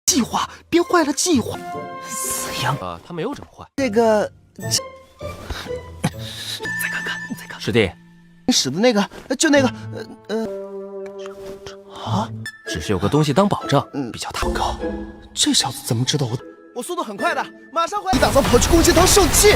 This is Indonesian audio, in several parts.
计划，别坏了计划。死样他没有这么坏。再看看，师弟，使的那个，就那个，只是有个东西当保障，比较大。靠，这小子怎么知道我速度很快的，马上回来，打算跑去攻击头受气。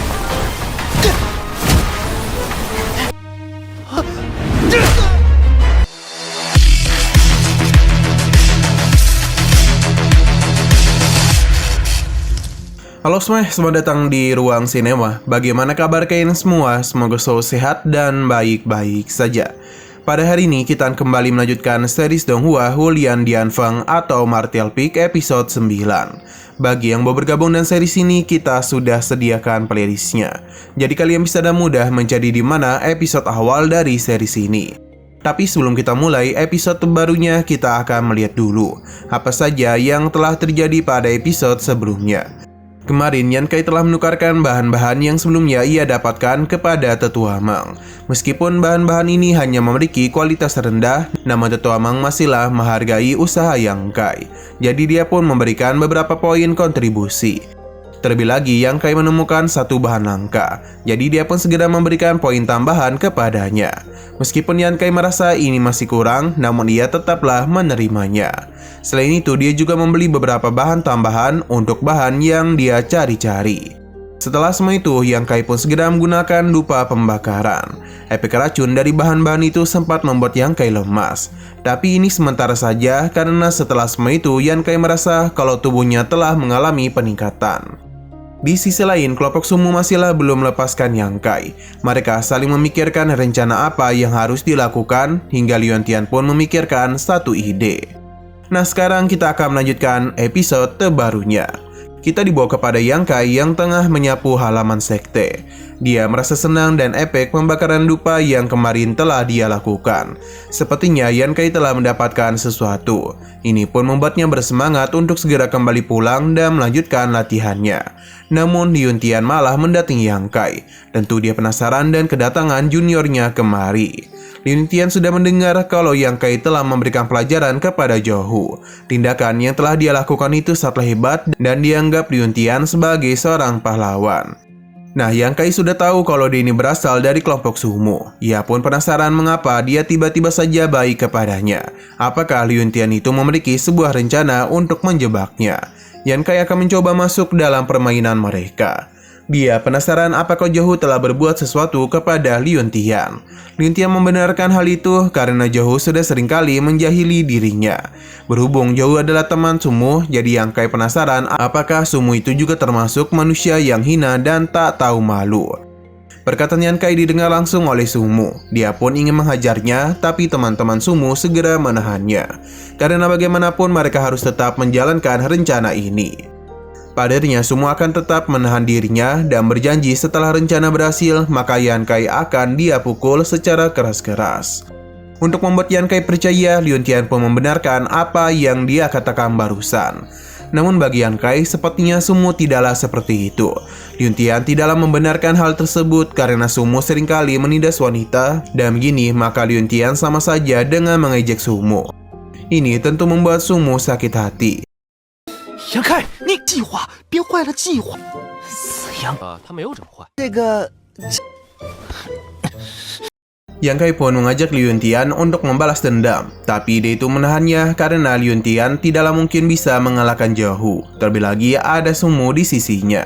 Halo semuanya, selamat datang di Ruang Sinema. Bagaimana kabar kalian semua? Semoga selalu sehat dan baik-baik saja. Pada hari ini kita akan kembali melanjutkan series Donghua Hulian Dianfeng atau Martial Peak episode 9. Bagi yang mau bergabung dengan series ini, kita sudah sediakan playlistnya. Jadi kalian bisa dengan mudah mencari di mana episode awal dari series ini. Tapi sebelum kita mulai episode terbarunya, kita akan melihat dulu apa saja yang telah terjadi pada episode sebelumnya. Kemarin Yankai telah menukarkan bahan-bahan yang sebelumnya ia dapatkan kepada Tetua Mang. Meskipun bahan-bahan ini hanya memiliki kualitas rendah, namun Tetua Mang masihlah menghargai usaha Yankai. Jadi dia pun memberikan beberapa poin kontribusi. Terlebih lagi Yankai menemukan satu bahan langka, jadi dia pun segera memberikan poin tambahan kepadanya. Meskipun Yankai merasa ini masih kurang, namun ia tetaplah menerimanya. Selain itu, dia juga membeli beberapa bahan tambahan untuk bahan yang dia cari-cari. Setelah semua itu, Yankai pun segera menggunakan dupa pembakaran. Efek racun dari bahan-bahan itu sempat membuat Yankai lemas. Tapi ini sementara saja karena setelah semua itu, Yankai merasa kalau tubuhnya telah mengalami peningkatan. Di sisi lain, kelompok Sumu masihlah belum melepaskan Yankai. Mereka saling memikirkan rencana apa yang harus dilakukan, hingga Liontian pun memikirkan satu ide. Nah, sekarang kita akan melanjutkan episode terbarunya. Kita dibawa kepada Yankai yang tengah menyapu halaman sekte. Dia merasa senang dan efek pembakaran dupa yang kemarin telah dia lakukan. Sepertinya Yankai telah mendapatkan sesuatu. Ini pun membuatnya bersemangat untuk segera kembali pulang dan melanjutkan latihannya. Namun Liontian malah mendatangi Yankai. Tentu dia penasaran dan kedatangan juniornya kemari. Liontian sudah mendengar kalau Yankai telah memberikan pelajaran kepada Johu. Tindakan yang telah dia lakukan itu sangatlah hebat dan dianggap Liontian sebagai seorang pahlawan. Nah, Yankai sudah tahu kalau dia ini berasal dari kelompok Sumu. Ia pun penasaran mengapa dia tiba-tiba saja baik kepadanya. Apakah Liontian itu memiliki sebuah rencana untuk menjebaknya? Yankai akan mencoba masuk dalam permainan mereka. Dia penasaran apakah Johu telah berbuat sesuatu kepada Liontian. Liontian membenarkan hal itu karena Johu sudah seringkali menjahili dirinya. Berhubung Johu adalah teman Sumu, jadi Yankai penasaran apakah Sumu itu juga termasuk manusia yang hina dan tak tahu malu. Perkataan Yankai didengar langsung oleh Sumu. Dia pun ingin menghajarnya, tapi teman-teman Sumu segera menahannya. Karena bagaimanapun mereka harus tetap menjalankan rencana ini. Padanya Sumu akan tetap menahan dirinya dan berjanji setelah rencana berhasil, maka Yankai akan dia pukul secara keras-keras. Untuk membuat Yankai percaya, Liontian pun membenarkan apa yang dia katakan barusan. Namun bagi Yankai, sepertinya Sumu tidaklah seperti itu. Liontian tidaklah membenarkan hal tersebut karena Sumu seringkali menindas wanita, dan begini maka Liontian sama saja dengan mengejek Sumu. Ini tentu membuat Sumu sakit hati. 杨开，你计划别坏了计划。死样他没有这么坏。Yankai pun mengajak Liontian untuk membalas dendam, tapi dia itu menahannya karena Liontian tidaklah mungkin bisa mengalahkan Johu. Terlebih lagi ada Sumu di sisinya.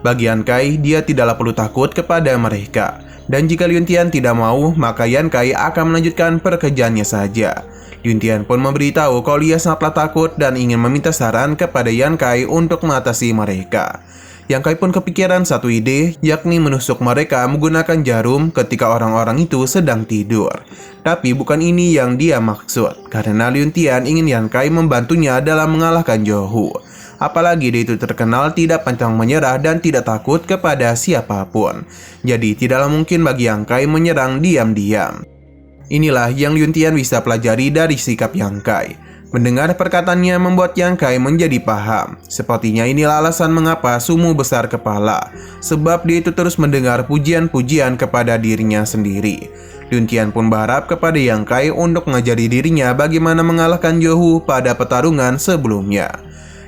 Bagi Yankai, dia tidaklah perlu takut kepada mereka. Dan jika Liontian tidak mau, maka Yankai akan melanjutkan pekerjaannya saja. Liontian pun memberitahu kalau dia sangatlah takut dan ingin meminta saran kepada Yankai untuk mengatasi mereka. Yankai pun kepikiran satu ide, yakni menusuk mereka menggunakan jarum ketika orang-orang itu sedang tidur. Tapi bukan ini yang dia maksud, karena Liontian ingin Yankai membantunya dalam mengalahkan Johu. Apalagi dia itu terkenal tidak pantang menyerah dan tidak takut kepada siapapun. Jadi tidaklah mungkin bagi Yankai menyerang diam-diam. Inilah yang Liontian bisa pelajari dari sikap Yankai. Mendengar perkataannya membuat Yankai menjadi paham. Sepertinya inilah alasan mengapa Sumu besar kepala. Sebab dia itu terus mendengar pujian-pujian kepada dirinya sendiri. Liun Tian pun berharap kepada Yang Kai untuk mengajari dirinya bagaimana mengalahkan Zhou Hu pada pertarungan sebelumnya.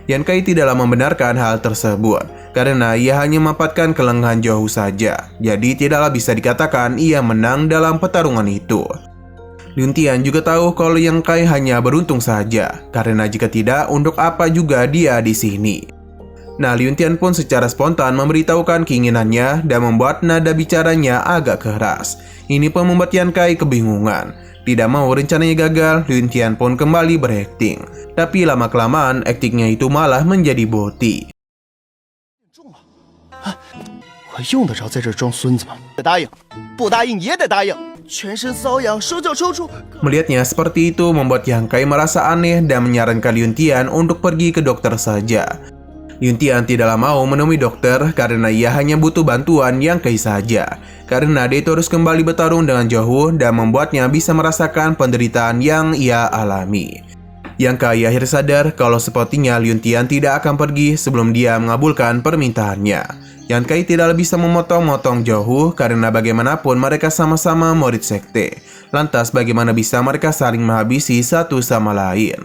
Yang Kai tidaklah membenarkan hal tersebut, karena ia hanya memanfaatkan kelengahan Zhou Hu saja, jadi tidaklah bisa dikatakan ia menang dalam pertarungan itu. Liun Tian juga tahu kalau Yang Kai hanya beruntung saja, karena jika tidak, untuk apa juga dia di sini. Nah, Liun Tian pun secara spontan memberitahukan keinginannya dan membuat nada bicaranya agak keras. Ini pun membuat Yang Kai kebingungan. Tidak mau rencananya gagal, Liun Tian pun kembali berakting. Tapi lama-kelamaan, aktingnya itu malah menjadi boti. 我用得着在这装孙子吗？得答应，不答应也得答应。全身瘙痒，手脚抽搐。 Melihatnya seperti itu membuat Yang Kai merasa aneh dan menyarankan Liun Tian untuk pergi ke dokter saja. Liun Tian tidaklah mau menemui dokter karena ia hanya butuh bantuan Yang Kai saja. Karena dia itu harus kembali bertarung dengan Zhou Hu dan membuatnya bisa merasakan penderitaan yang ia alami. Yang Kai akhirnya sadar kalau sepertinya Liun Tian tidak akan pergi sebelum dia mengabulkan permintaannya. Yang Kai tidak bisa memotong-motong Zhou Hu karena bagaimanapun mereka sama-sama murid sekte. Lantas bagaimana bisa mereka saling menghabisi satu sama lain?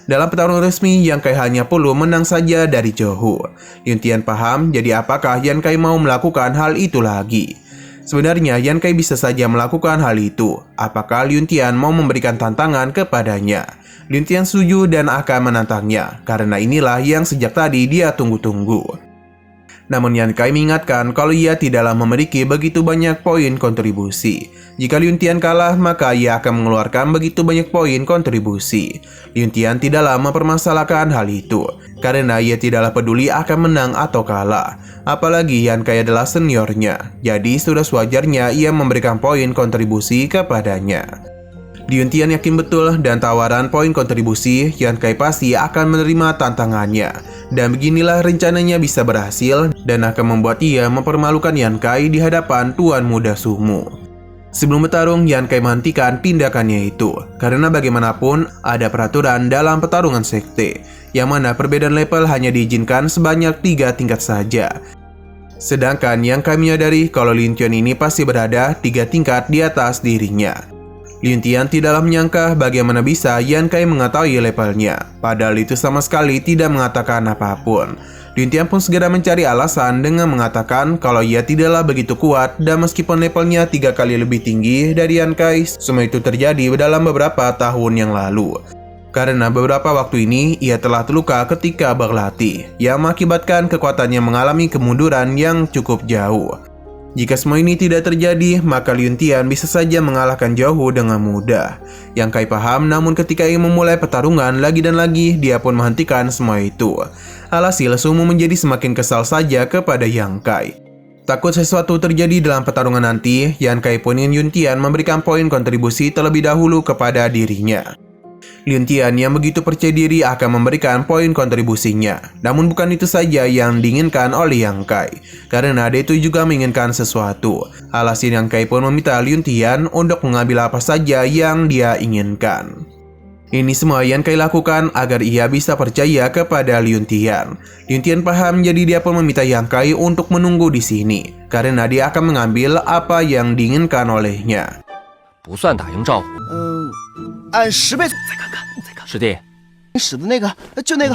Dalam pertarungan resmi, Yang Kai hanya perlu menang saja dari Zhou Hu. Liun Tian paham, jadi apakah Yang Kai mau melakukan hal itu lagi? Sebenarnya Yang Kai bisa saja melakukan hal itu. Apakah Liun Tian mau memberikan tantangan kepadanya? Liun Tian setuju dan akan menantangnya, karena inilah yang sejak tadi dia tunggu-tunggu. Namun Yang Kai mengingatkan kalau ia tidaklah memiliki begitu banyak poin kontribusi. Jika Liun Tian kalah, maka ia akan mengeluarkan begitu banyak poin kontribusi. Liun Tian tidaklah mempermasalahkan hal itu, karena ia tidaklah peduli akan menang atau kalah. Apalagi Yang Kai adalah seniornya, jadi sudah sewajarnya ia memberikan poin kontribusi kepadanya. Liun Tian yakin betul dan tawaran poin kontribusi, Yang Kai pasti akan menerima tantangannya. Dan beginilah rencananya bisa berhasil dan akan membuat ia mempermalukan Yang Kai di hadapan Tuan Muda Sumu. Sebelum bertarung, Yang Kai menghentikan tindakannya itu, karena bagaimanapun ada peraturan dalam pertarungan sekte, yang mana perbedaan level hanya diizinkan sebanyak 3 tingkat saja. Sedangkan Yang Kai menyadari kalau Liun Tian ini pasti berada 3 tingkat di atas dirinya. Liun Tian tidaklah menyangka bagaimana bisa Yang Kai mengetahui levelnya, padahal itu sama sekali tidak mengatakan apapun. Liun Tian pun segera mencari alasan dengan mengatakan kalau ia tidaklah begitu kuat dan meskipun levelnya 3 kali lebih tinggi dari Yang Kai, semua itu terjadi dalam beberapa tahun yang lalu. Karena beberapa waktu ini ia telah terluka ketika berlatih, yang mengakibatkan kekuatannya mengalami kemunduran yang cukup jauh. Jika semua ini tidak terjadi, maka Liun Tian bisa saja mengalahkan Zhou Hu dengan mudah. Yang Kai paham, namun ketika ia memulai pertarungan lagi dan lagi, dia pun menghentikan semua itu. Alhasil, Sumu menjadi semakin kesal saja kepada Yang Kai. Takut sesuatu terjadi dalam pertarungan nanti, Yang Kai pun ingin Liun Tian memberikan poin kontribusi terlebih dahulu kepada dirinya. Liun Tian yang begitu percaya diri akan memberikan poin kontribusinya. Namun bukan itu saja yang diinginkan oleh Yang Kai, karena dia itu juga menginginkan sesuatu. Alhasil Yang Kai pun meminta Liun Tian untuk mengambil apa saja yang dia inginkan. Ini semua Yang Kai lakukan agar ia bisa percaya kepada Liun Tian. Liun Tian paham, jadi dia pun meminta Yang Kai untuk menunggu di sini, karena dia akan mengambil apa yang diinginkan olehnya. 不算打赢赵虎。按10倍再看看，再看。师弟，使的那个，就那个，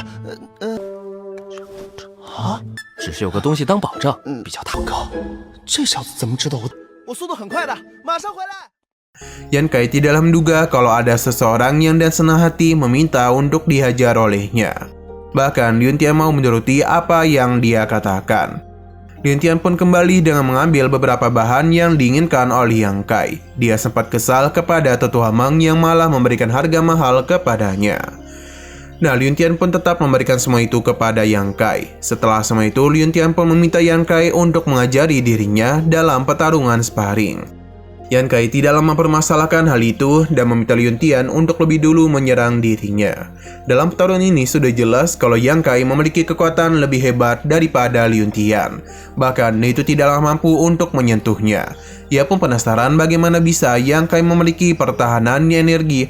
只是有个东西当保证，比较唐高。这小子怎么知道我速度很快的，马上回来。 Yan Kai tidaklah menduga kalau ada seseorang yang dan senang hati meminta untuk dihajar olehnya. Bahkan Liun Tian mau menuruti apa yang dia katakan. Liun Tian pun kembali dengan mengambil beberapa bahan yang diinginkan oleh Yang Kai. Dia sempat kesal kepada tetua Meng yang malah memberikan harga mahal kepadanya. Nah, Liun Tian pun tetap memberikan semua itu kepada Yang Kai. Setelah semua itu, Liun Tian pun meminta Yang Kai untuk mengajari dirinya dalam pertarungan sparring. Yang Kai tidaklah mempermasalahkan hal itu dan meminta Liun Tian untuk lebih dulu menyerang dirinya. Dalam pertarungan ini sudah jelas kalau Yang Kai memiliki kekuatan lebih hebat daripada Liun Tian. Bahkan itu tidaklah mampu untuk menyentuhnya. Ia pun penasaran bagaimana bisa Yang Kai memiliki pertahanan energi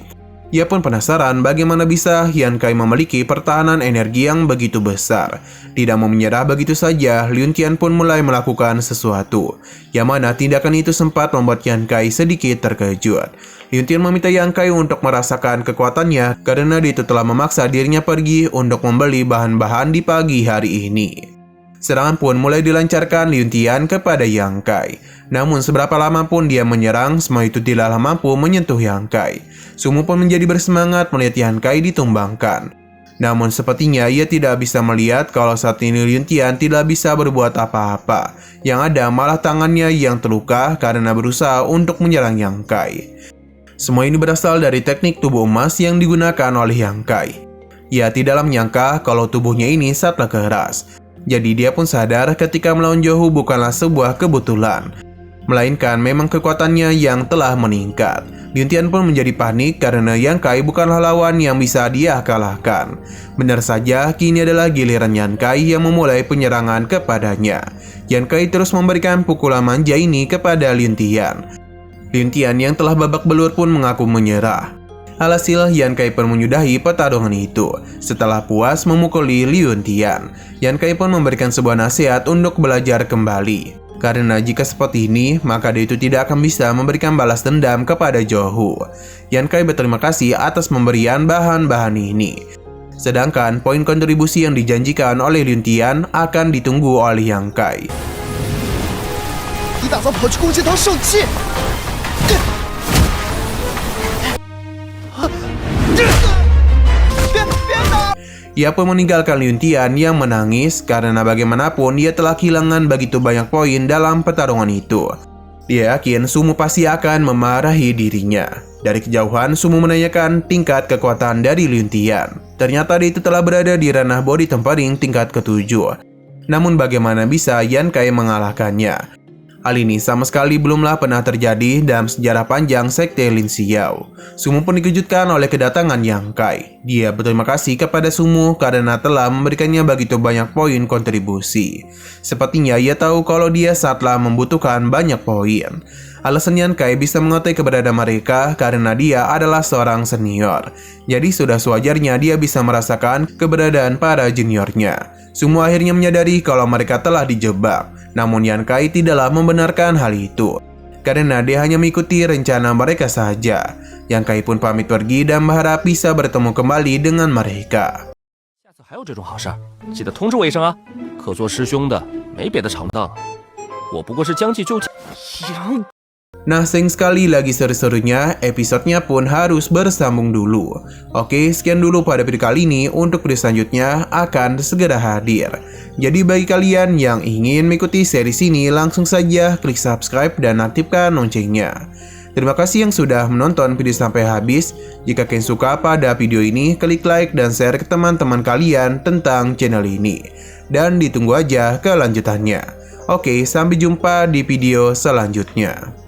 Ia pun penasaran bagaimana bisa Yan Kai memiliki pertahanan energi yang begitu besar. Tidak mau menyerah begitu saja, Liun Tian pun mulai melakukan sesuatu, yang mana tindakan itu sempat membuat Yan Kai sedikit terkejut. Liun Tian meminta Yan Kai untuk merasakan kekuatannya karena dia itu telah memaksa dirinya pergi untuk membeli bahan-bahan di pagi hari ini. Serangan pun mulai dilancarkan Liun Tian kepada Yang Kai. Namun seberapa lama pun dia menyerang, semua itu tidaklah mampu menyentuh Yang Kai. Sumu pun menjadi bersemangat melihat Yan Kai ditumbangkan. Namun sepertinya ia tidak bisa melihat kalau saat ini Liun Tian tidak bisa berbuat apa-apa. Yang ada malah tangannya yang terluka karena berusaha untuk menyerang Yang Kai. Semua ini berasal dari teknik tubuh emas yang digunakan oleh Yang Kai. Ia tidaklah menyangka kalau tubuhnya ini sangatlah keras. Jadi dia pun sadar ketika melawan Johu bukanlah sebuah kebetulan, melainkan memang kekuatannya yang telah meningkat. Liun Tian pun menjadi panik karena Yang Kai bukanlah lawan yang bisa dia kalahkan. Benar saja, kini adalah giliran Yan Kai yang memulai penyerangan kepadanya. Yan Kai terus memberikan pukulan manja ini kepada Liun Tian. Liun Tian yang telah babak belur pun mengaku menyerah. Alhasil, Yan Kai pun menyudahi pertarungan itu. Setelah puas memukuli Liun Tian, Yan Kai pun memberikan sebuah nasihat untuk belajar kembali. Karena jika seperti ini, maka dia itu tidak akan bisa memberikan balas dendam kepada Johu. Yan Kai berterima kasih atas pemberian bahan-bahan ini. Sedangkan poin kontribusi yang dijanjikan oleh Liun Tian akan ditunggu oleh Yang Kai. 一大早跑去攻击堂受气。 Ia pun meninggalkan Liun Tian yang menangis karena bagaimanapun ia telah kehilangan begitu banyak poin dalam pertarungan itu. Dia yakin Sumu pasti akan memarahi dirinya. Dari kejauhan, Sumu menanyakan tingkat kekuatan dari Liun Tian. Ternyata dia itu telah berada di ranah body tempering tingkat ke-7. Namun bagaimana bisa Yan Kai mengalahkannya? Hal ini sama sekali belumlah pernah terjadi dalam sejarah panjang Sekte Lin Xiao. Sumu pun dikejutkan oleh kedatangan Yang Kai. Dia berterima kasih kepada Sumu karena telah memberikannya begitu banyak poin kontribusi. Sepertinya ia tahu kalau dia saatlah membutuhkan banyak poin. Alasan Yan Kai bisa mengerti keberadaan mereka karena dia adalah seorang senior. Jadi sudah sewajarnya dia bisa merasakan keberadaan para juniornya. Sumu akhirnya menyadari kalau mereka telah dijebak. Namun Yan Kai tidaklah membenarkan hal itu, karena dia hanya mengikuti rencana mereka saja. Yang Kai pun pamit pergi dan berharap bisa bertemu kembali dengan mereka. 下次还有这种好事儿，记得通知我一声啊！可做师兄的没别的长当，我不过是将计就计。 Nah, sayang sekali lagi seru-serunya, episodenya pun harus bersambung dulu. Oke, sekian dulu pada video kali ini. Untuk video selanjutnya akan segera hadir. Jadi bagi kalian yang ingin mengikuti series ini, langsung saja klik subscribe dan aktifkan loncengnya. Terima kasih yang sudah menonton video sampai habis. Jika kalian suka pada video ini, klik like dan share ke teman-teman kalian tentang channel ini. Dan ditunggu aja kelanjutannya. Oke, sampai jumpa di video selanjutnya.